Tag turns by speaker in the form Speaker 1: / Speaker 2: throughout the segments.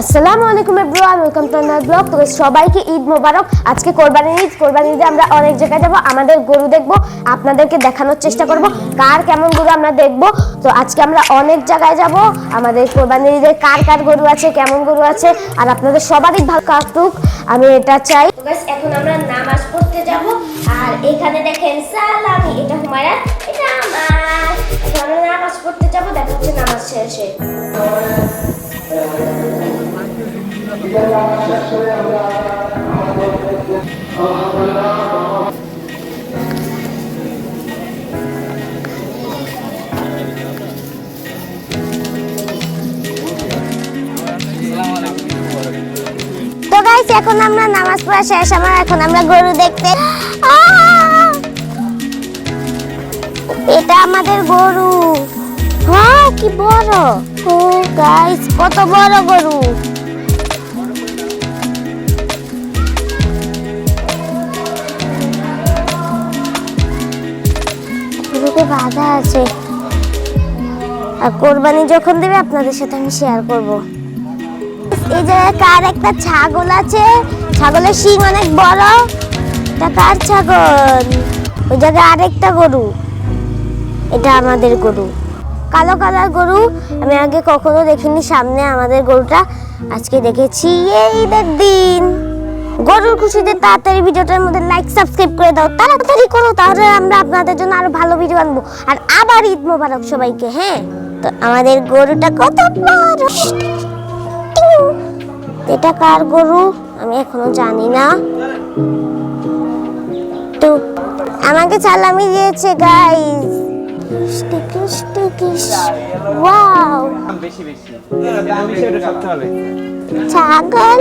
Speaker 1: আসসালামু আলাইকুম everyone, welcome to another blog. তো সবাইকে ঈদ মোবারক। আজকে কোরবানির ঈদ। কোরবানির ঈদে আমরা অনেক জায়গায় যাব, আমাদের গরু দেখব, আপনাদেরকে দেখানোর চেষ্টা করব কার কেমন গরু আমরা দেখব। তো আজকে আমরা অনেক জায়গায় যাব, আমাদের কোরবানির ঈদে কার কার গরু আছে, কেমন গরু আছে, আর আপনাদের সবারই ভালো কাটুক, আমি এটা চাই। এখন আমরা নামাজ পড়তে যাব, আর এখানে দেখেন সালামি, এটা হুমায়রা, এটা আমার। এখন আমরা নামাজ পড়তে যাব, দেখা হচ্ছে নামাজ শেষে। তো গাইস, এখন আমরা নামাজ পড়া শেষ আমার, এখন আমরা গরু দেখতে। এটা আমাদের গরু। হ্যাঁ, কি বড়! ও গাইস, কত বড় গরু! গরুকে বাঁধা আছে, আর কোরবানি যখন দেবে আপনাদের সাথে আমি শেয়ার করব। এই জায়গায় কার একটা ছাগল আছে, ছাগলের শিং অনেক বড়। এটা কার ছাগল? ওই জায়গায় আরেকটা গরু, এটা আমাদের গরু, কালো কালার গরু। আমি আগে কখনো দেখিনি সামনে আমাদের গরুটা, আজকে দেখেছি এই ঈদের দিন। গরুর খুশিতে তাড়াতাড়ি ভিডিওটার মধ্যে লাইক সাবস্ক্রাইব করে দাও, তাড়াতাড়ি করো, তাহলে আমরা আপনাদের জন্য আরো ভালো ভিডিও আনবো। আর আবার ঈদ মোবারক সবাইকে। হ্যাঁ, তো আমাদের গরুটা কত বড়! এটা কার গরু আমি এখনো জানি না। তো আমাকে সালামি দিয়েছে গাইস। ওয়াও, ছাগল।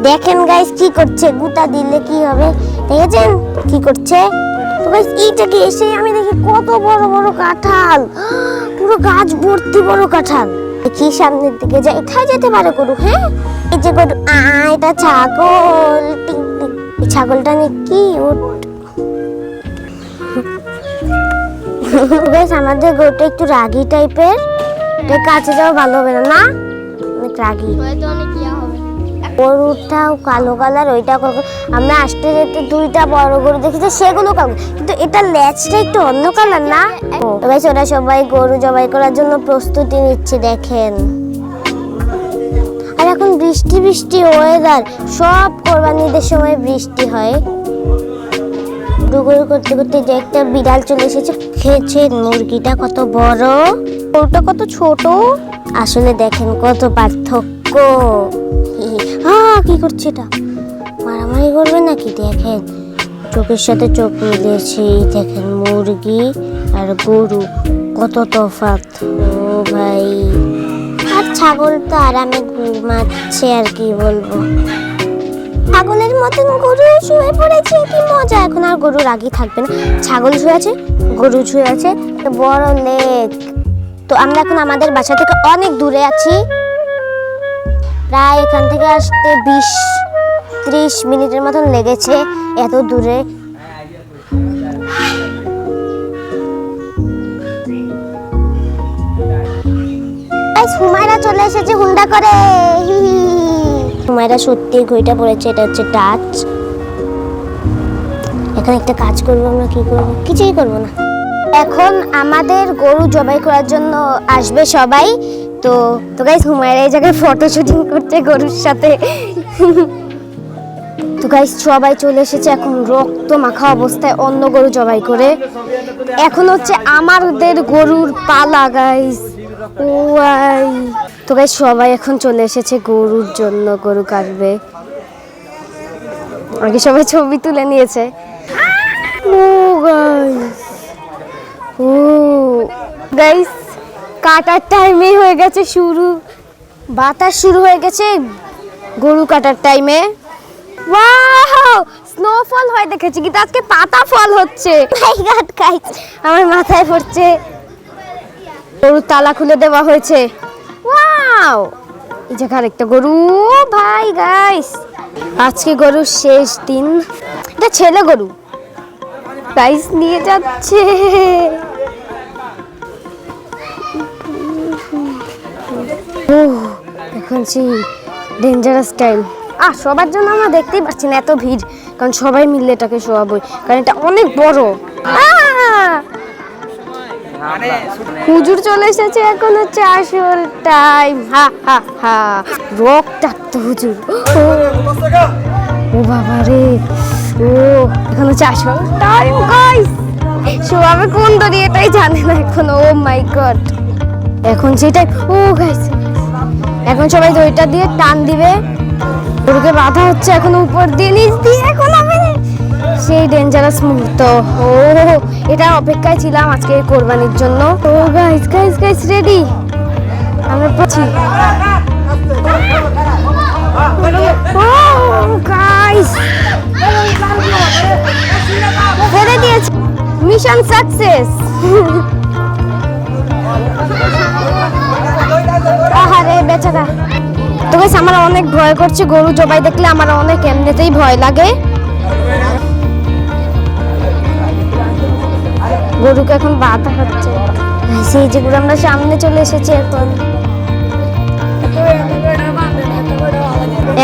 Speaker 1: দেখেন গাইস কি করছে, গুতা দিলে কি হবে, দেখেছেন কি করছে? তো গাইস এইটাকে এসে আমি দেখি কত বড় বড় কাঁঠাল, পুরো গাছ ভর্তি বড় কাঁঠাল। কি সামনের দিকে যাই, এটাই যেতে পারে গরু। হ্যাঁ, এই যে গরু, এটা ছাগল। এই ছাগলটা নিয়ে কি বেশ, আমাদের গরুটা একটু রাগী টাইপের, কাছে যাওয়া ভালো হবে না, না অনেক রাগী। গরুটাও কালো কালার, ওইটা আমরা আসতে যেতে দুইটা বড় গরু দেখেছি, সেগুলো কালো, কিন্তু এটা লেজটা একটু অন্য কালার না। ওরা সবাই গরু জবাই করার জন্য প্রস্তুতি নিচ্ছে, দেখেন। আর এখন বৃষ্টি বৃষ্টি ওয়েদার, সব কোরবানিদের সময় বৃষ্টি হয়। গরু করতে করতে যে একটা বিড়াল চলে এসেছে, খেয়েছে। মুরগিটা কত বড়, গরুটা কত ছোট। আসলে দেখেন কত পার্থক্য। কি করছে এটা, মারামারি করবে নাকি? দেখেন চোখের সাথে চোখ মিলিয়েছি, দেখেন মুরগি আর গরু কত তফাৎ। ও ভাই, আর ছাগল তো আরামে ঘুমাচ্ছে, আর কি বলবো। ছাগলের মতন গরু শুয়ে পড়েছে, কি মজা। এখন আর গরু রাগী থাকবে না, ছাগল শুয়ে আছে, গরু শুয়ে আছে, বড় লেক। তো আমরা এখন আমাদের বাসা থেকে অনেক দূরে আছি, প্রায় এখান থেকে আসতে 20-30 মিনিটের মতন লেগেছে, এত দূরে। হুমায়রা চলে এসেছে হুন্ডা করে। হুমায়রা সত্যি ঘড়িটা পড়েছে, এটা হচ্ছে টাচ। এখন একটা কাজ করবো, আমরা কি করবো? কিছুই করবো না। এখন আমাদের গরু জবাই করার জন্য আসবে সবাই। তো গাইস, হুমায়রা এই জায়গায় ফটো শুটিং করছে গরুর সাথে। তো গাইস, সবাই চলে এসেছে, এখন রক্ত মাখা অবস্থায় অন্য গরু জবাই করে। এখন হচ্ছে আমাদের গরুর পালা গাইস। তো গাইস, সবাই এখন চলে এসেছে গরুর জন্য, গরু কাটবে। আগে সবাই ছবি তুলে নিয়েছে। গাইস, কাটার টাইমে হয়ে গেছে শুরু, বাতাস শুরু হয়ে গেছে গরু কাটার টাইমে। ওয়াও, স্নোফল হয় দেখেছি, কিন্তু আজকে পাতা ফল হচ্ছে। আমার মাথায় পড়ছে। গরুর তালা খুলে দেওয়া হয়েছে। ওয়াও, এই জায়গায় আরেকটা গরু। ভাই গাইস, আজকে গরুর শেষ দিন। এটা ছেলে গরু গাইস, নিয়ে যাচ্ছে। এখন সেই ডেঞ্জারাস টাইম। সবার জন্য আমরা দেখতেই পাচ্ছি না এত ভিড়, কারণ সবাই মিললে এটাকে শোয়াবই, কারণ এটা অনেক বড়। হুজুর চলে এসেছে, এখন হচ্ছে আসল টাইম। হা হা হা, রক্তাক্ত হুজুর। ও বাবা রে, ও এখন হচ্ছে আসল টাইম গাইস। শোয়াবে কোন দড়ি এটাই জানে না এখন। ও মাই গড, এখন সেটাই। ও গাইস, এখন সবাই দড়িটা দিয়ে টান দিবে, গরুকে বাঁধা হচ্ছে এখন উপর দিয়ে নিচ দিয়ে। এখন আমি সেই ডেঞ্জারাস মুহূর্ত। ও, এটা অপেক্ষায় ছিলাম আজকে কোরবানির জন্য। ও গাইস গাইস গাইস, রেডি আমরা পড়ছি। ও গাইস, ছেড়ে দিয়েছে, মিশন সাকসেস। আহারে বেচারা। তো গাইস, আমার অনেক ভয় করছে, গরু জবাই দেখলে আমার অনেক এমনিতেই ভয় লাগে। গরুকে এখন বাঁধা হচ্ছে, সেই যেগুলো আমরা সামনে চলে এসেছি।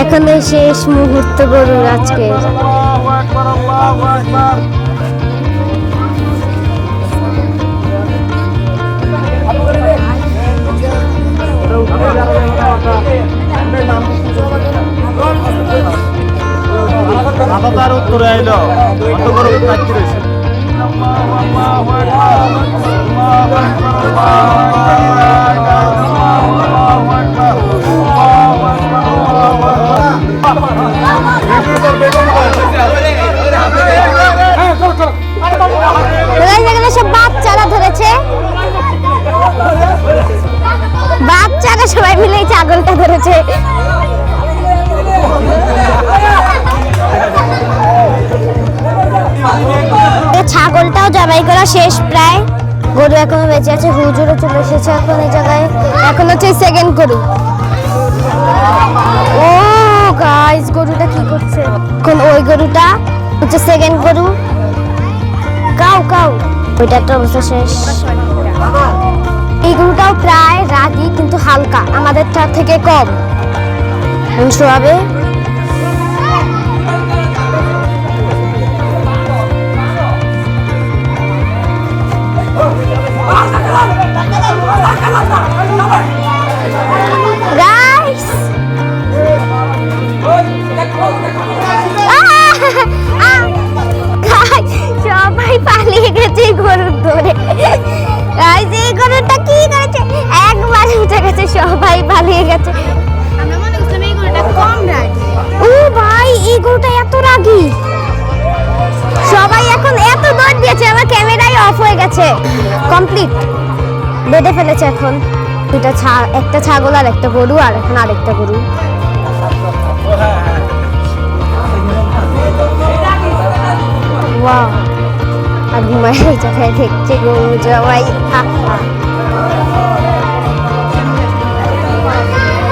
Speaker 1: এখন এই শেষ মুহূর্ত গরুর আজকে।
Speaker 2: উত্তরে আইলো
Speaker 1: সব বাচ্চারা ধরেছে, বাচ্চারা সবাই মিলে ছাগলটা ধরেছে। ছাগলটাও জবাই করা শেষ প্রায়, গরু এখনো বেঁচে আছে। হুজুরও চলে এসেছে এখন এই জায়গায়। এখন হচ্ছে সেকেন্ড গরু। ও গাইস, গরুটা কি করছে এখন? ওই গরুটা হচ্ছে সেকেন্ড গরু। কাউ কাউ, ওইটা তো অবশ্য শেষ। এই গরুটাও প্রায় রাগী, কিন্তু হালকা, আমাদেরটা থেকে কম। শোয়াবে। গাইস, সবাই পালিয়ে গেছে গরুর ধরে। গাইস, এই গরুটা কি করেছে? একবার উঠে গেছে, সবাই পালিয়ে গেছে। আমরা মনে করছিলাম এই গরুটা কম রাগী। ও ভাই, এই গরুটা এত রাগী। সবাই এখন এত দৌড় দিয়েছে, আমার ক্যামেরাই অফ হয়ে গেছে। কমপ্লিট, বেঁধে ফেলেছে এখন দুইটা, একটা ছাগল আর একটা গরু, আর এখন আরেকটা গরু। ওয়াও, আর ঘুমায় এই জায়গায় দেখছে গরু জবাই।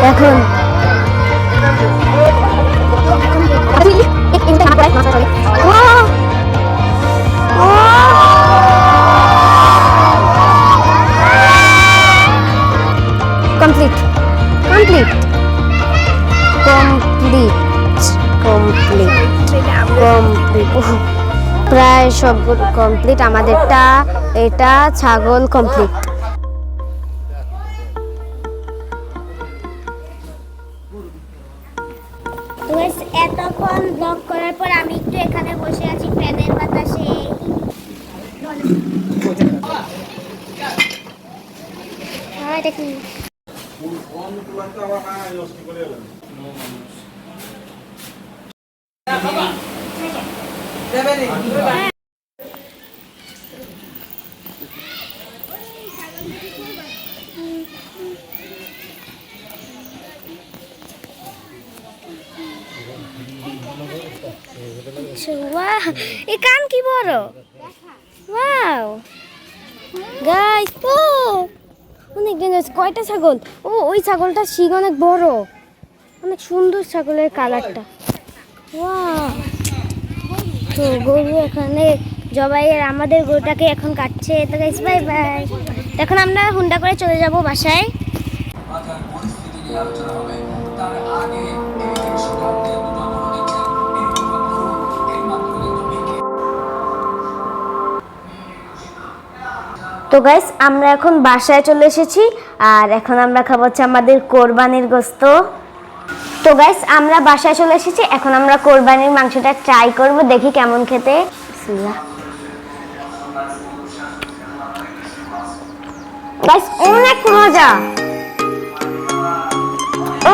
Speaker 1: এখন complete complete complete complete complete, প্রায় সব কমপ্লিট। আমাদেরটা, এটা ছাগল কমপ্লিট। এতক্ষণ ব্লগ করার পর আমি একটু এখানে বসে আছি ফ্যানের বাতাসে। এটা কি? ওয়াও, এই কান কি বড়! ওয়াও গাইস, ও অনেক ডেঞ্জারাস। কয়টা ছাগল? ও, ওই ছাগলটার শিং অনেক বড়, অনেক সুন্দর ছাগলের কালারটা। ওয়াও, তো গরু এখানে জবাইয়ের, আমাদের গরুটাকে এখন কাটছে। তো গাইস, বাই বাই। এখন আমরা হুন্ডা করে চলে যাব বাসায়। তো গাইস আমরা এখন বাসায় চলে এসেছি আর এখন আমরা খাবো হচ্ছে আমাদের কোরবানির গোশত। তো গাইস আমরা বাসায় চলে এসেছি, এখন আমরা কোরবানির মাংসটা ট্রাই করব, দেখি কেমন খেতে। বিসমিল্লাহ। গাইস অনেক মজা,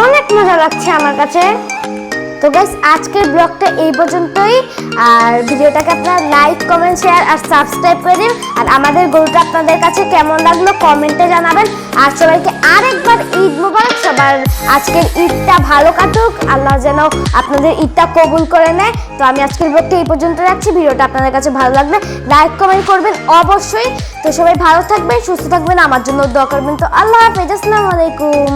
Speaker 1: অনেক মজা লাগছে আমার কাছে। তো গাইস আজকের ব্লগটা এই পর্যন্তই, আর ভিডিওটাকে আপনারা লাইক কমেন্ট শেয়ার আর সাবস্ক্রাইব করে দিন। আর আমাদের গরুটা আপনাদের কাছে কেমন লাগলো কমেন্টে জানাবেন। আর সবাইকে আরেকবার ঈদ মোবারক। সবার আজকের ঈদটা ভালো কাটুক, আল্লাহ যেন আপনাদের ঈদটা কবুল করে নেয়। তো আমি আজকের ব্লগটা এই পর্যন্ত রাখছি, ভিডিওটা আপনাদের কাছে ভালো লাগবে লাইক কমেন্ট করবেন অবশ্যই। তো সবাই ভালো থাকবেন, সুস্থ থাকবেন, আমার জন্য দোয়া করবেন। তো আল্লাহ হাফেজ, আসসালামু আলাইকুম।